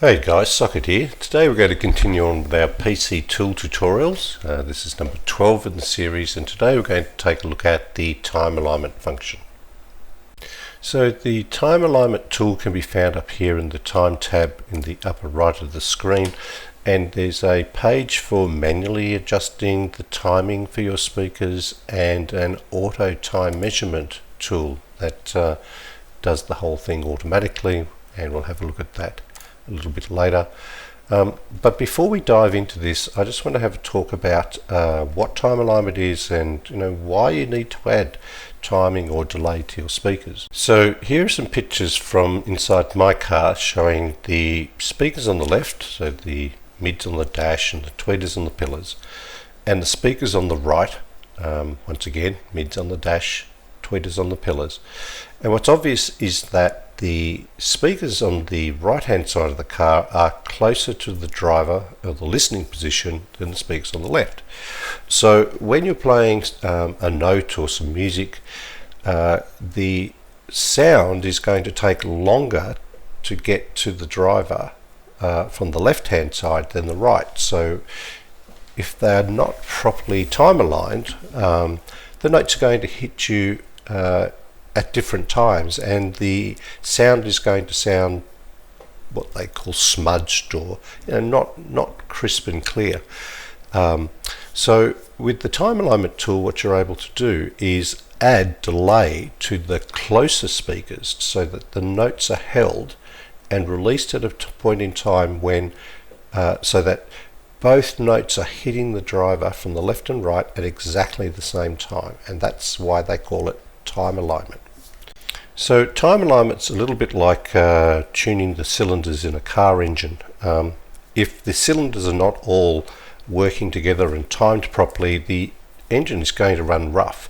Hey guys, Socket here. Today we're going to continue on with our PC tool tutorials. This is number 12 in the series, and today we're going to take a look at the time alignment function. So the time alignment tool can be found up here in the time tab in the upper right of the screen, and there's a page for manually adjusting the timing for your speakers and an auto time measurement tool that does the whole thing automatically, and we'll have a look at that a little bit later. But before we dive into this, I just want to have a talk about what time alignment is and why you need to add timing or delay to your speakers. So here are some pictures from inside my car showing the speakers on the left, so the mids on the dash and the tweeters on the pillars, and the speakers on the right, once again mids on the dash, tweeters on the pillars. And what's obvious is that the speakers on the right hand side of the car are closer to the driver or the listening position than the speakers on the left. So when you're playing a note or some music, the sound is going to take longer to get to the driver from the left hand side than the right. So if they're not properly time aligned, the notes are going to hit you at different times, and the sound is going to sound what they call smudged, or not crisp and clear. So with the time alignment tool, what you're able to do is add delay to the closer speakers so that the notes are held and released at a point in time when so that both notes are hitting the driver from the left and right at exactly the same time, and that's why they call it time alignment. So time alignment's a little bit like tuning the cylinders in a car engine. If the cylinders are not all working together and timed properly, the engine is going to run rough.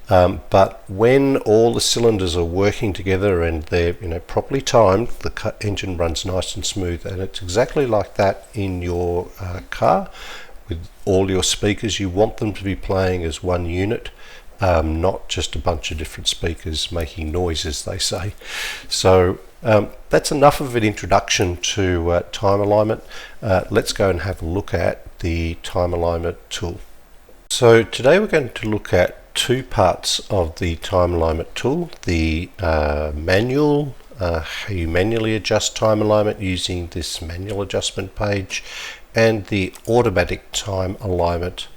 But when all the cylinders are working together and they're properly timed, the engine runs nice and smooth. And it's exactly like that in your car with all your speakers. You want them to be playing as one unit. Not just a bunch of different speakers making noise, as they say. So that's enough of an introduction to time alignment. Let's go and have a look at the time alignment tool. So today we're going to look at two parts of the time alignment tool: the manual, how you manually adjust time alignment using this manual adjustment page, and the automatic time alignment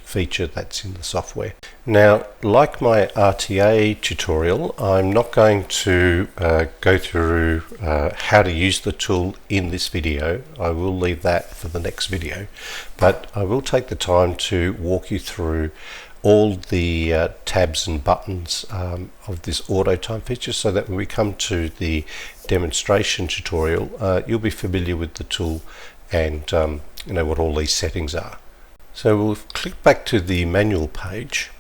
feature that's in the software. Now, like my RTA tutorial, I'm not going to go through how to use the tool in this video. I will leave that for the next video, but I will take the time to walk you through all the tabs and buttons of this auto time feature, so that when we come to the demonstration tutorial, you'll be familiar with the tool and what all these settings are. So we'll click back to the manual page.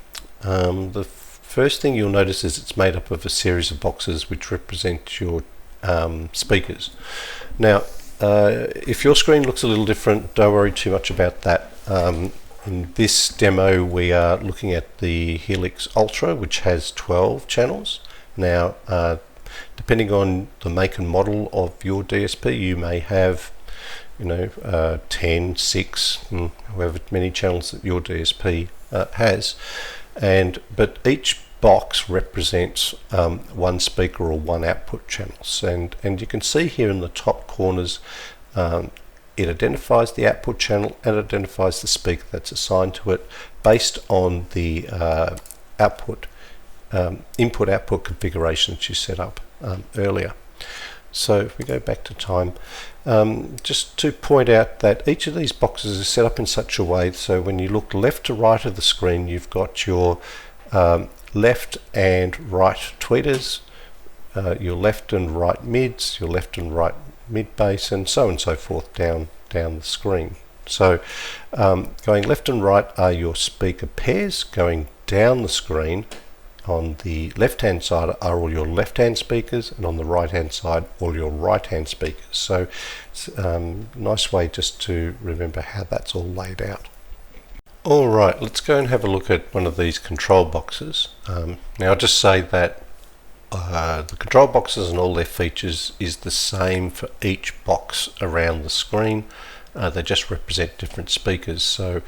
The first thing you'll notice is it's made up of a series of boxes which represent your speakers. Now, if your screen looks a little different, don't worry too much about that. In this demo, we are looking at the Helix Ultra, which has 12 channels. Now, depending on the make and model of your DSP, you may have 10, 6, however many channels that your DSP has, but each box represents one speaker or one output channels, and you can see here in the top corners it identifies the output channel and identifies the speaker that's assigned to it based on the input-output configuration that you set up earlier. So if we go back to time, just to point out that each of these boxes is set up in such a way so when you look left to right of the screen, you've got your left and right tweeters, your left and right mids, your left and right mid bass, and so forth down the screen. So going left and right are your speaker pairs. Going down the screen on the left hand side are all your left hand speakers, and on the right hand side all your right hand speakers. So it's a nice way just to remember how that's all laid out. Alright, let's go and have a look at one of these control boxes. Now I'll just say that the control boxes and all their features is the same for each box around the screen. They just represent different speakers. So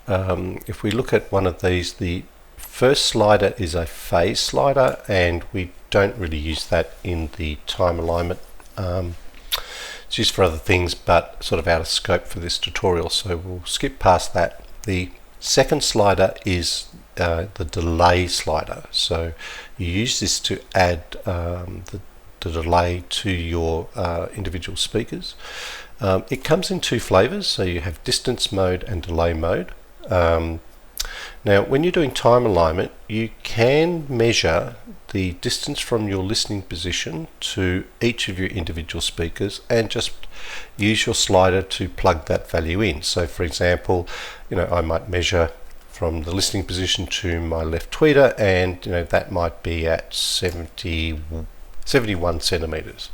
if we look at one of these, the first slider is a phase slider, and we don't really use that in the time alignment. It's used for other things, but sort of out of scope for this tutorial, so we'll skip past that. The second slider is the delay slider. So you use this to add the delay to your individual speakers. It comes in two flavors, so you have distance mode and delay mode. Now when you're doing time alignment, you can measure the distance from your listening position to each of your individual speakers and just use your slider to plug that value in. So for example, I might measure from the listening position to my left tweeter, and that might be at 71 centimeters.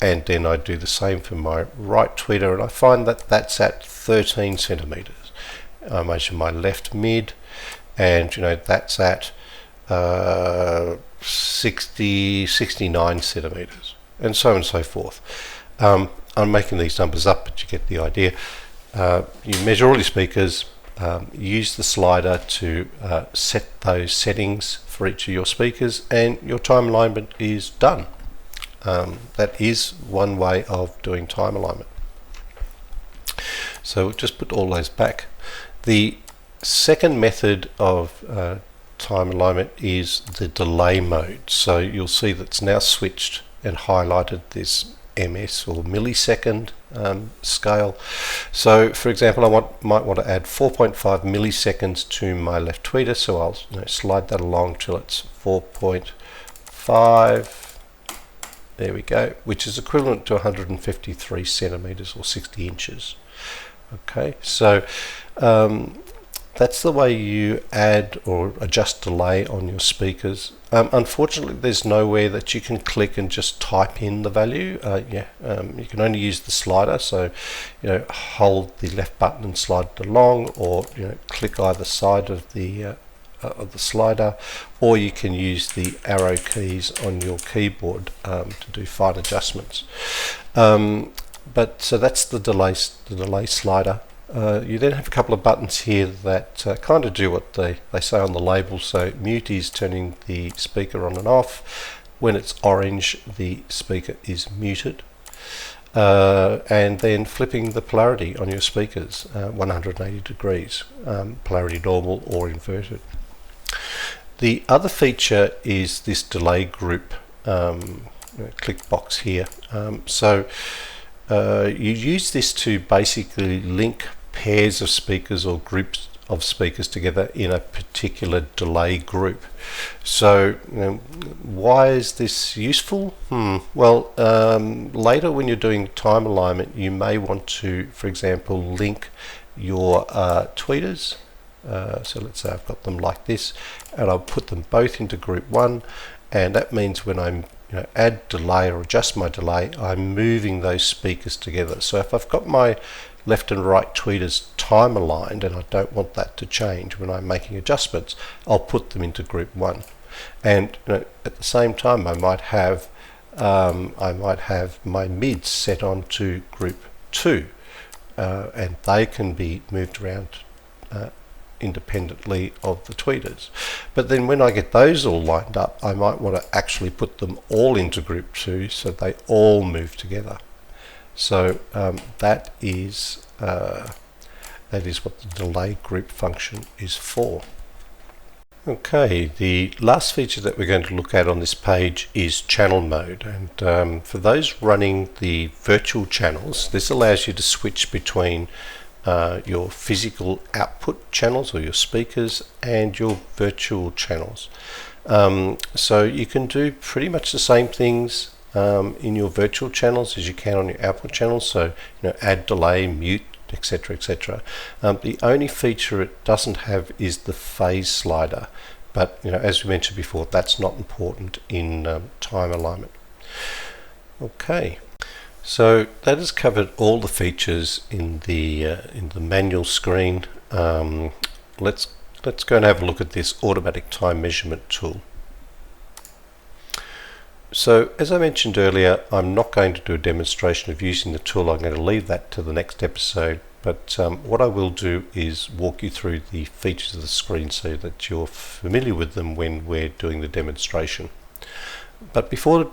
And then I do the same for my right tweeter, and I find that that's at 13 centimeters. I measure my left mid, and that's at 69 centimeters, and so on and so forth. I'm making these numbers up, but you get the idea. You measure all your speakers, use the slider to set those settings for each of your speakers, and your time alignment is done. That is one way of doing time alignment. So we'll just put all those back. The second method of time alignment is the delay mode. So you'll see that's now switched and highlighted this ms or millisecond scale. So for example, I might want to add 4.5 milliseconds to my left tweeter, so I'll slide that along till it's 4.5. There we go, which is equivalent to 153 centimeters or 60 inches. Okay, so that's the way you add or adjust delay on your speakers. Unfortunately, there's nowhere that you can click and just type in the value. You can only use the slider, so hold the left button and slide it along, or click either side of the slider, or you can use the arrow keys on your keyboard to do fine adjustments. So that's the delay slider. You then have a couple of buttons here that kind of do what they say on the label. So mute is turning the speaker on and off. When it's orange, the speaker is muted. And then flipping the polarity on your speakers 180 degrees, polarity normal or inverted. The other feature is this delay group click box here. You use this to basically link pairs of speakers or groups of speakers together in a particular delay group. So why is this useful? Well, later when you're doing time alignment, you may want to, for example, link your tweeters. So let's say I've got them like this, and I'll put them both into group 1, and that means when I'm add delay or adjust my delay, I'm moving those speakers together. So if I've got my left and right tweeters time aligned and I don't want that to change when I'm making adjustments, I'll put them into group 1. And at the same time, I might have my mids set on to group 2, and they can be moved around independently of the tweeters. But then when I get those all lined up, I might want to actually put them all into group 2 so they all move together. So that is what the delay group function is for. Okay, the last feature that we're going to look at on this page is channel mode, and for those running the virtual channels, this allows you to switch between your physical output channels or your speakers and your virtual channels. So you can do pretty much the same things in your virtual channels as you can on your output channels. So add delay, mute, etc, etc. The only feature it doesn't have is the phase slider, but as we mentioned before, that's not important in time alignment. Okay. So that has covered all the features in the manual screen. Let's go and have a look at this automatic time measurement tool. So as I mentioned earlier, I'm not going to do a demonstration of using the tool. I'm going to leave that to the next episode. But what I will do is walk you through the features of the screen so that you're familiar with them when we're doing the demonstration. But before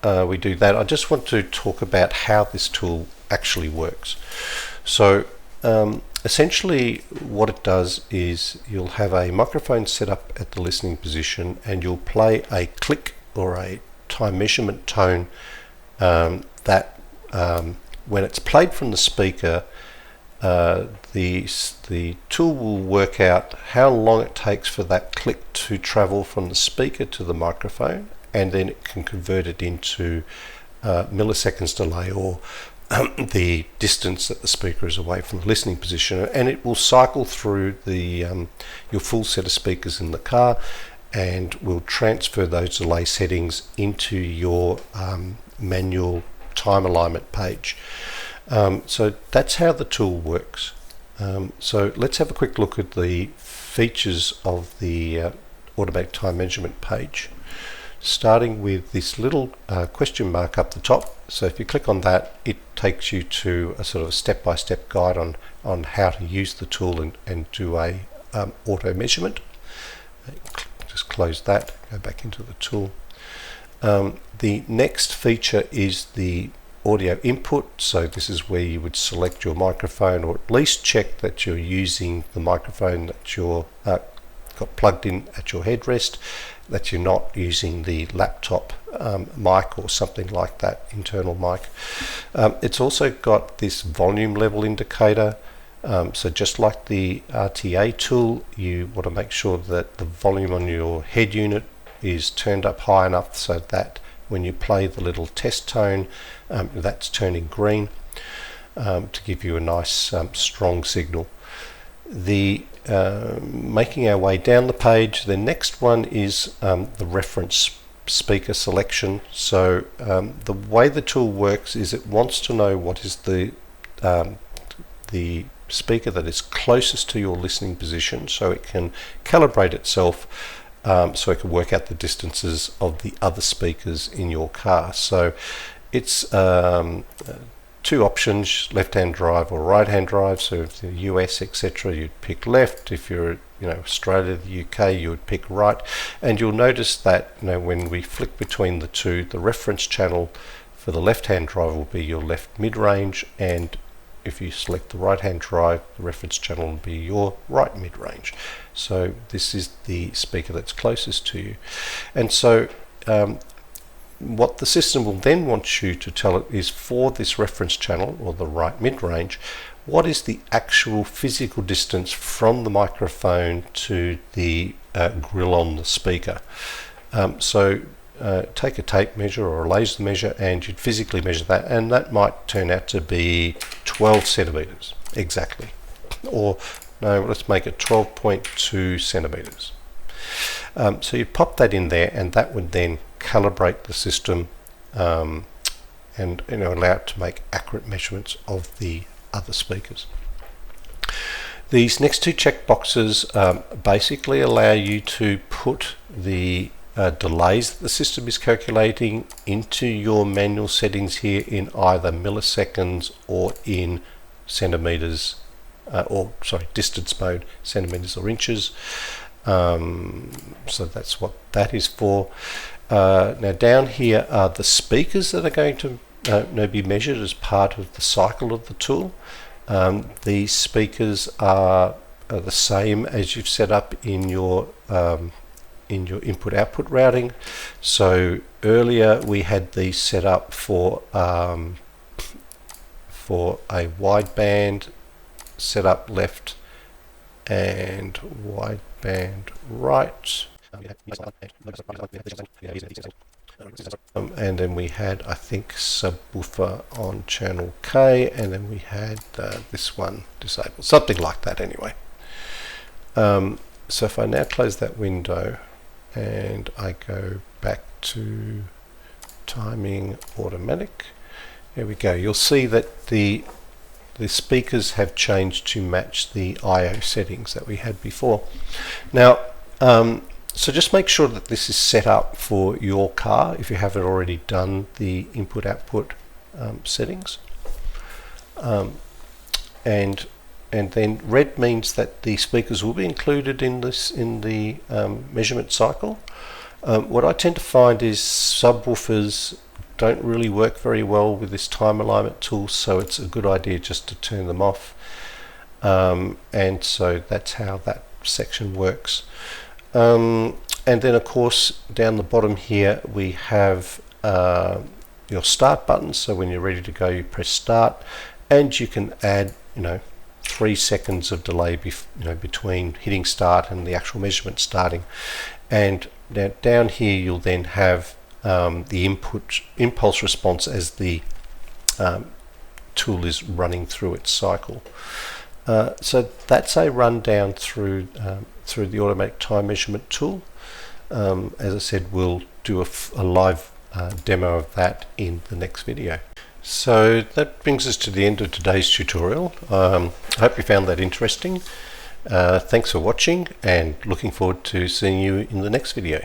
we do that, I just want to talk about how this tool actually works. So essentially what it does is you'll have a microphone set up at the listening position, and you'll play a click or a time measurement tone that when it's played from the speaker, the tool will work out how long it takes for that click to travel from the speaker to the microphone, and then it can convert it into milliseconds delay, or the distance that the speaker is away from the listening position, and it will cycle through the your full set of speakers in the car, and will transfer those delay settings into your manual time alignment page. So that's how the tool works. So let's have a quick look at the features of the automatic time measurement page, starting with this little question mark up the top. So if you click on that, it takes you to a sort of step-by-step guide on how to use the tool and do a auto measurement. Just close that, go back into the tool. The next feature is the audio input. So this is where you would select your microphone, or at least check that you're using the microphone that you're got plugged in at your headrest, that you're not using the laptop mic or something like that, internal mic. It's also got this volume level indicator. So just like the RTA tool, you want to make sure that the volume on your head unit is turned up high enough so that when you play the little test tone, that's turning green, to give you a nice strong signal. Making our way down the page, the next one is the reference speaker selection. So the way the tool works is it wants to know what is the speaker that is closest to your listening position, so it can calibrate itself, so it can work out the distances of the other speakers in your car. So it's two options, left-hand drive or right-hand drive. So if the US, etc., you'd pick left. If you're Australia, the UK, you would pick right. And you'll notice that when we flick between the two, the reference channel for the left-hand drive will be your left mid-range, and if you select the right-hand drive, the reference channel will be your right mid-range. So this is the speaker that's closest to you. And so what the system will then want you to tell it is, for this reference channel, or the right mid-range, what is the actual physical distance from the microphone to the grill on the speaker. So take a tape measure or a laser measure, and you'd physically measure that, and that might turn out to be 12 centimeters exactly, or no, let's make it 12.2 centimeters. So you pop that in there, and that would then calibrate the system and allow it to make accurate measurements of the other speakers. These next two check boxes basically allow you to put the delays that the system is calculating into your manual settings here in either milliseconds or in centimeters, distance mode, centimeters or inches. So that's what that is for. Now down here are the speakers that are going to be measured as part of the cycle of the tool. These speakers are the same as you've set up in your input-output routing. So earlier we had these set up for a wideband setup left and wideband right. And then we had, I think, subwoofer on channel K, and then we had this one disabled, something like that anyway. So if I now close that window and I go back to timing automatic, there we go. You'll see that the speakers have changed to match the I/O settings that we had before. Now So just make sure that this is set up for your car if you haven't already done the input-output settings. And then red means that the speakers will be included in the measurement cycle. What I tend to find is subwoofers don't really work very well with this time alignment tool, so it's a good idea just to turn them off. And so that's how that section works. And then of course down the bottom here we have your start button. So when you're ready to go, you press start, and you can add 3 seconds of delay between hitting start and the actual measurement starting. And now down here you'll then have the impulse response as the tool is running through its cycle. So that's a rundown through the automatic time measurement tool. As I said, we'll do a live demo of that in the next video. So that brings us to the end of today's tutorial. I hope you found that interesting. Thanks for watching, and looking forward to seeing you in the next video.